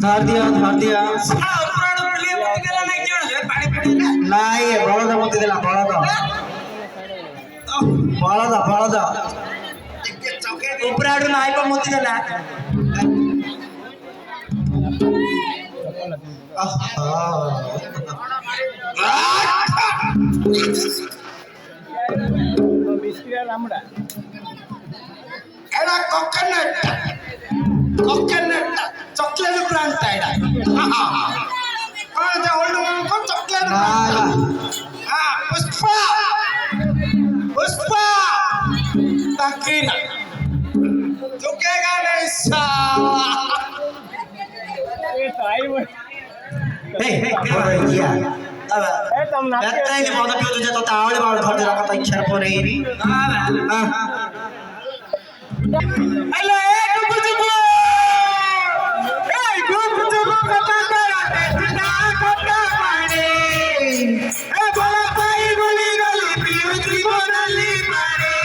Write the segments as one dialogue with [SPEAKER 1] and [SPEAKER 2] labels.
[SPEAKER 1] ଧର ଦିଅ ନାଇଁ ବଳଦ ମତେ ଦେଲା ବଳଦ
[SPEAKER 2] ଉପରେ ଆଡୁ ନାଇଁ ପା ମତେ ଦେଲା
[SPEAKER 3] एड़ा कोकोनट चॉकलेट ब्रांड टा एड़ा कौन जा ओल्ड मन को चॉकलेट हां पुष्पा तकीरा झुकेगा नहीं साला
[SPEAKER 1] ए बड़ा किया अब एत्ता ही मद पियो तुझे तो तावले बावल धर दे रखा इच्छा पर ही हां
[SPEAKER 3] हेलो ए गुबजुबो कथा करते ना कथा मारे ए बोला भाई बोली गली पियो जीवनली मारे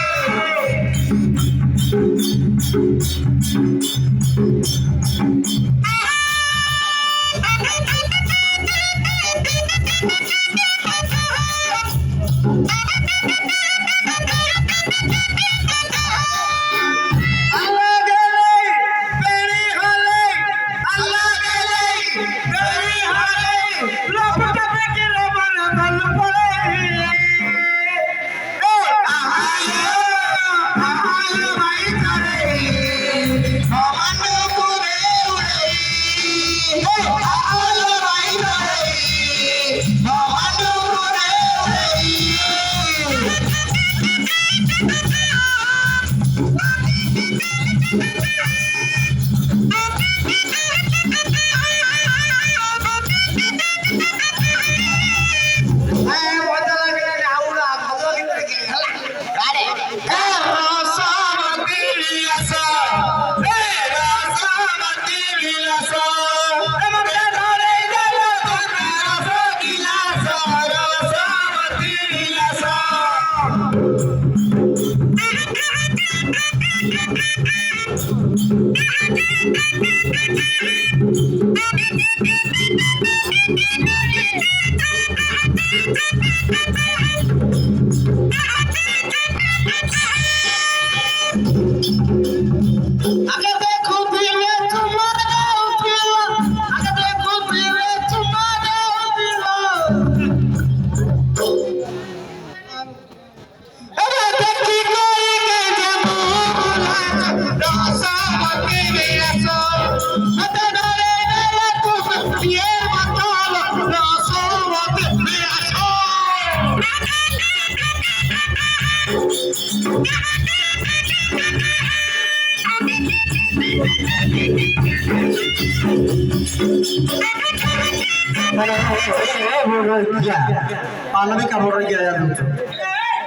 [SPEAKER 1] पालवी का बोल रही है यार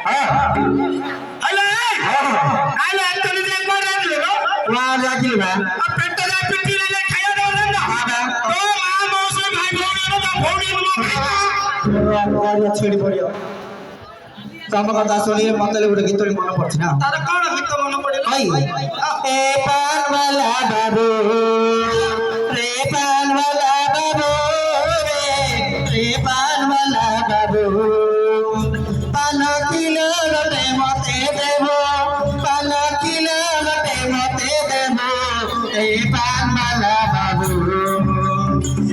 [SPEAKER 1] हां
[SPEAKER 3] हेलो आले तने देख बार ले लो
[SPEAKER 1] वहां जाके मैं
[SPEAKER 3] अब पेट जा पिटी ले खाया दो ना हां तो मां मौसी भाई भौणी
[SPEAKER 1] छेड़ी पड़ियो तम कथा सुनी मतले गुटे गीत मन पड़छ ना
[SPEAKER 3] तार कोन गीत मन पड़े
[SPEAKER 1] भाई ए पान वाला बाबू रे पान वाला बाबू रे पान वाला बाबू पान किलो रे मते देबो पान किलो रे मते देबो ए पान वाला बाबू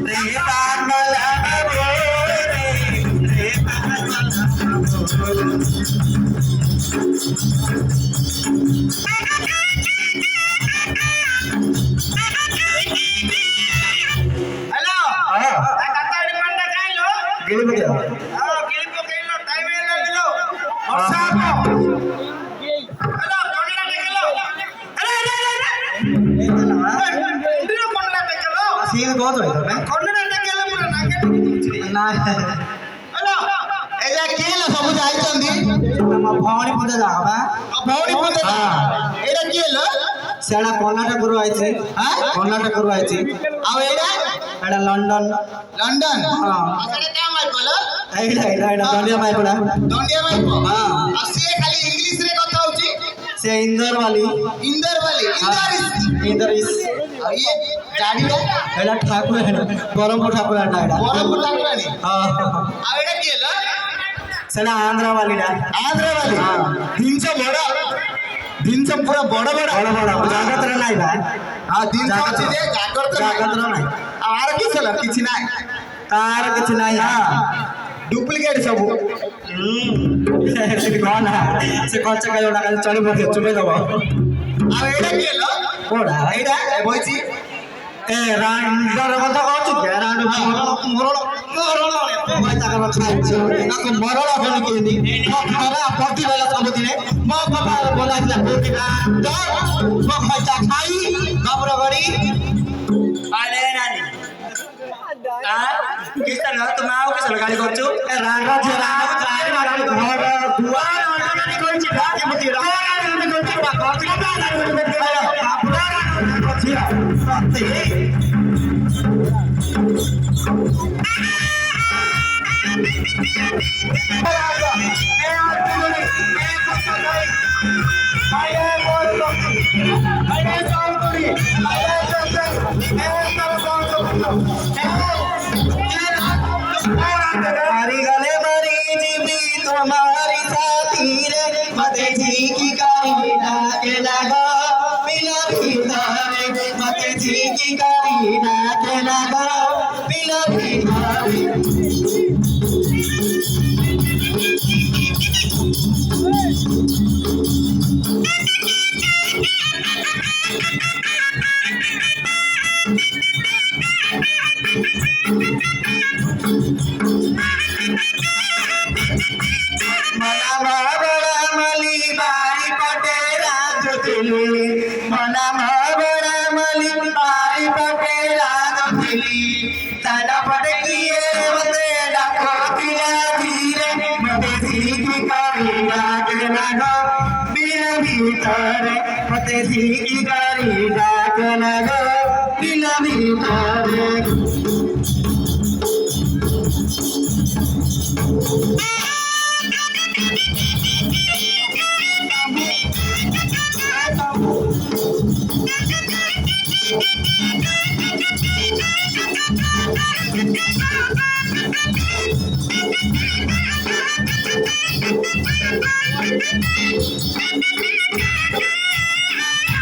[SPEAKER 1] रे पान वाला बाबू रे पान वाला बाबू
[SPEAKER 3] हेलो कताड़ी पंडा खाइलो
[SPEAKER 1] गिली बगिया
[SPEAKER 3] हां गिली पकेइलो टाइम हे लागलो वर्षा हेलो कोनला टेकलो अरे इंद्र कोनला टेकलो
[SPEAKER 1] सीन बहुत होई तो मैं
[SPEAKER 3] कोनला टेकलो पूरा नाके
[SPEAKER 1] ना
[SPEAKER 3] हेलो
[SPEAKER 1] ए जा केला सब जाई चंदी हम भौणी पूजा जाबा
[SPEAKER 3] भौणी पूजा एडा केलो
[SPEAKER 1] सेडा कर्नाटक रो आइछे हां कर्नाटक रो आइछे
[SPEAKER 3] आ एडा
[SPEAKER 1] एडा लंडन हां
[SPEAKER 3] सेडा का माई बोलो
[SPEAKER 1] एडा दंडिया माई पड़ा
[SPEAKER 3] दंडिया माई को
[SPEAKER 1] हां
[SPEAKER 3] आ से खाली इंग्लिश रे कथा होची
[SPEAKER 1] से इंदर वाली
[SPEAKER 3] इंदर इज
[SPEAKER 1] इंदर इज
[SPEAKER 3] ଆଉ ଇଏ ଜାଡିଟା
[SPEAKER 1] ଏଇଟା ଠାକୁର ବରହମପୁର ଠାକୁରାଟା ଏଇଟା
[SPEAKER 3] ବରହମପୁର ଠାକୁରାଣୀ
[SPEAKER 1] ହଁ
[SPEAKER 3] ଆଉ ଏଇଟା କିଏ ଲୋ
[SPEAKER 1] ସେଟା ଆନ୍ଧ୍ରବାଲିଟା
[SPEAKER 3] ଆନ୍ଧ୍ରବାଦୀ ଜିନିଷ ବଡ ଜିନିଷ ପୁରା ବଡ ବଡ
[SPEAKER 1] ଜାଗତର ନାଇଁ ବା
[SPEAKER 3] ଆଉ ଜିନିଷ ଅଛି ଯେ
[SPEAKER 1] ଜାଗତର ନାଇଁ
[SPEAKER 3] ଆଉ ଆର କିଛି ହେଲା କିଛି ନାହିଁ
[SPEAKER 1] ତାର କିଛି ନାଇଁ
[SPEAKER 3] ଡୁପ୍ଲିକେଟ ସବୁ
[SPEAKER 1] ସେଠି କଣ ନା ସେ କଞ୍ଚା ଖାଇବା ଖାଲି ଚଳି ପଡିବ ଚୁପେଇ ଦବ
[SPEAKER 3] ଆଉ ଏଇଟା କିଏ ଲୋ
[SPEAKER 1] କୋଉଟା
[SPEAKER 3] ଏଇଟା ବଇଛି
[SPEAKER 1] ଏ ରାଣ୍ଡର କଥା କହୁଛୁ କି ରାଣ୍ଡ
[SPEAKER 3] ମରଣ
[SPEAKER 1] ତାଙ୍କର ଖାଇଛୁ ତାକୁ ମରଣ ହେଲେ କେମିତି ମୋ ଖରା ପଟିବେଲା ସବୁଦିନେ ମୋ ବାପା ବୋଲାଥିଲା ପଟିବା ମୋ ଖଇଚା ଖାଇ ଗବର ଗଡ଼ି
[SPEAKER 2] अरे नानी किसर तुम आओ किसर गाड़ी करछु
[SPEAKER 1] ରାଣ୍ଡ ଝିଅରା ଚାରି ମାରି ଘର ଦୁଆର ଅଣ୍ଡାନି କହିଛି ଭାଗ୍ୟ ମତି ରାଣ୍ଡ କହିଛି ବାପା ଝିଅ ସତେ हरी गले मरी जीवी तुम्हारी साथी रे मते जी की कारी डाके लगा पिला भीतर मते जी की कारी डाके लगा पिला भीतर मना बड़ा मली बारी पटेरा जुतिली मना बड़ा मली बारी पटेरा जुतिली ताना पटकिए मते डाको पिला धीरे मते सीखी करी डाक लगो बिना भीतर मते सीखी करी डाक लगो बिना भीतर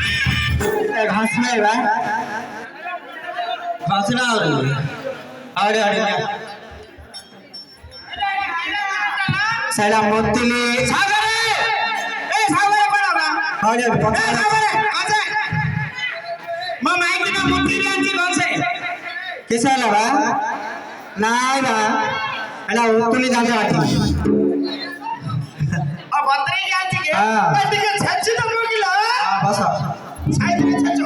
[SPEAKER 1] घास में बा घास ना हो रही अरे साला मोतीली
[SPEAKER 3] ସାଗରେ ଏ ସାଗରେ କଣ ନା
[SPEAKER 1] अरे
[SPEAKER 3] ଏ ସାଗରେ ଆଛେ ମୋ ମାଇକି ନା ମୁଠି ବି ଆଣିଛି ଗଛେ
[SPEAKER 1] किसा लगा नाई बा एला उतुली जाते आती
[SPEAKER 3] ଆଉ ବତ୍ରେଇ ଯାଉଛି କି
[SPEAKER 1] ହଁ।
[SPEAKER 3] ଏ ଟିକେ ଛେଚି ତ ମୁକିଲ
[SPEAKER 1] बस
[SPEAKER 3] ସାଇଡରେ ଛେଚ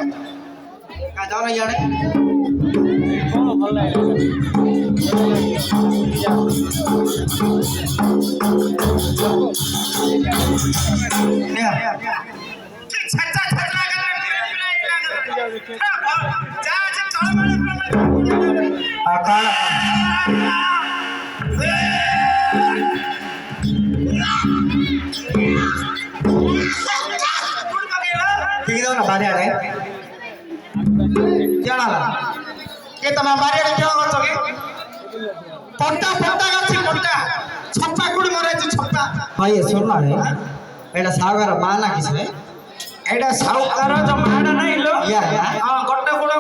[SPEAKER 1] का जाओ ना यार
[SPEAKER 3] ଛେଚା ଛେଚା ଯା ଯେ ତଳେ
[SPEAKER 1] आकार ठीक है ना बारे आ रहे क्या ना
[SPEAKER 3] ଏ ତମ ବାରିଆଡେ କିଅ ଗଛ କି ପଟା ପଟା ଗଛ ପଟା ଛପା କୁଡି ମରାଇଛି ଛପା
[SPEAKER 1] हाँ ये सुन ना रे एटा सागर माना किसने
[SPEAKER 3] ଏଇଟା ସାଉକାର ଯୋ ମାଡ ନାହିଁ ଲୋ
[SPEAKER 1] या
[SPEAKER 3] ହଁ ଗୋଟେ ଗୁଡ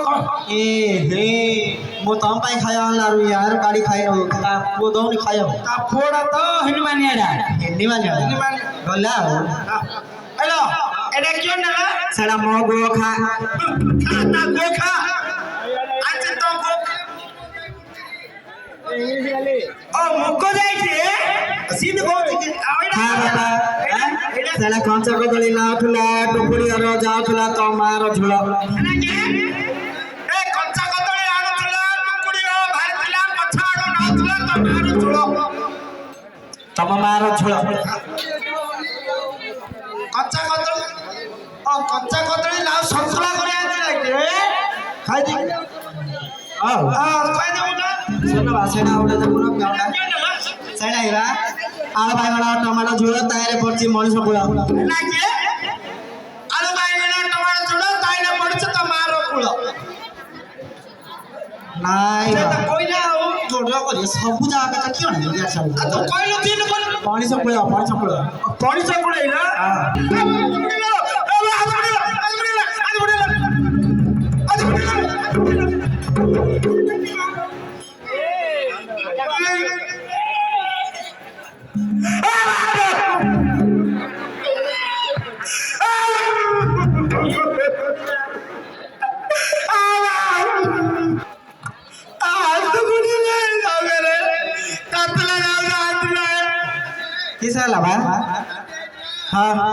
[SPEAKER 1] ए हे मो तम पाई खाया लारू यार गाड़ी खाई रो ता वो दोनी खाया
[SPEAKER 3] ତା ପୁଅଟା ତ ହିନମାନିଆଡା
[SPEAKER 1] हिंदी में जा गला
[SPEAKER 3] ହେଲୋ ଏଇଟା କିଅ ନେଲା
[SPEAKER 1] सेड़ा मो गो खा
[SPEAKER 3] ତା ଗୋଖା ଆଜି ତ ଓ ମୁକ ଯାଇଛି ସିଧି କହୁଛି କି ଆଉ
[SPEAKER 1] खा बाबा सेड़ा कंचा को गली ना उठला टोपड़ी और जाउथला तो मार झुला
[SPEAKER 3] ଏ କଞ୍ଚା କଦଳୀ ଆଣୁଥିଲା ଟୁକୁଡ଼ି ବାହାରିଥିଲା ପଛ ଆଡୁ ନଉଥିଲା ତ ମାର ଝୁଳ
[SPEAKER 1] तम मार झुला
[SPEAKER 3] କଞ୍ଚା କଦଳୀ ଓ କଞ୍ଚା କଦଳୀ ଲାଉ ସନ୍ତୁଳା କରି ଆଣିଥିଲା କି ଖାଇଛି
[SPEAKER 1] औ
[SPEAKER 3] ଖାଇଦେବୁ ନା
[SPEAKER 1] सुन बा सेड़ा उडे देखुन गाउडा
[SPEAKER 3] କିଅ ନେଲା
[SPEAKER 1] सेड़ा इरा आलू बाइगण टमाटो झुला तारे पड़ची मनीष कुला
[SPEAKER 3] ନା କିଏ ଆଳୁ ବାଇଗଣ ଟମାଟୋ ଝୁଳ ତାଇନେ ପଡୁଛି ତ ମାର କୂଳ
[SPEAKER 1] ନାଇଁ
[SPEAKER 3] ସେ ତ କହିଲା ଆଉ
[SPEAKER 1] ଯୋଡ କରି ସବୁ ଜାଗା କଥା କିଏ ନା ଇଏ ସବୁ
[SPEAKER 3] ଆଉ ତୁ କହିଲୁ ତିନି ବୋଲ
[SPEAKER 1] ପାଣି ସକୁଳିଆ
[SPEAKER 3] ପାଣି ଚକୁଡେଇଲା
[SPEAKER 1] কিসে ହେଲା ବା ହଁ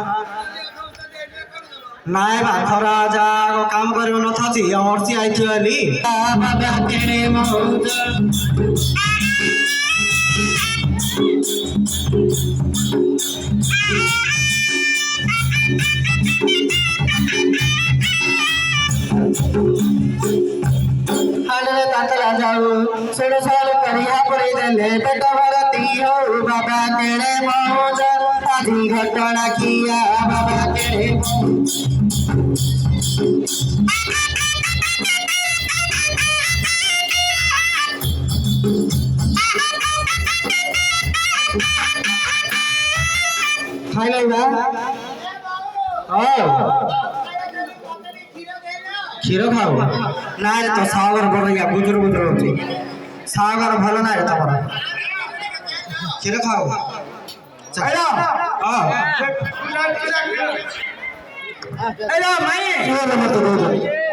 [SPEAKER 1] ନାଇଁ ବା ଖରା ଯାକ କାମ କରିବ ନଥାଉଛି ଅର୍ଚି ଆଇଥିବ ବୋଲି ବାବା କେଣେ ମଉଜ ହାଡ଼ରେ ତାତଲା ଯାଉ ସୁଡ଼ ସାଳ କରିହା ପରି ଦେଲେ ପେଟ ଭରତି ହଉ ବାବା କେଣେ ମଉଜ ଆଜି ଘଟଣା କିଆ ବାବା କେଣେ ଖାଇଲ ବା କ୍ଷୀର ଖାଉ ନାଇଁ ତ ସାଗର ବଡ଼ ଇয়া ବୁଜୁର ହଉଛି ସାଗର ଭଲ ନାହିଁ ତମର କ୍ଷୀର ଖାଉ
[SPEAKER 3] ଏଇଟା ମାଇଁ
[SPEAKER 1] ମତେ ଦଉଛ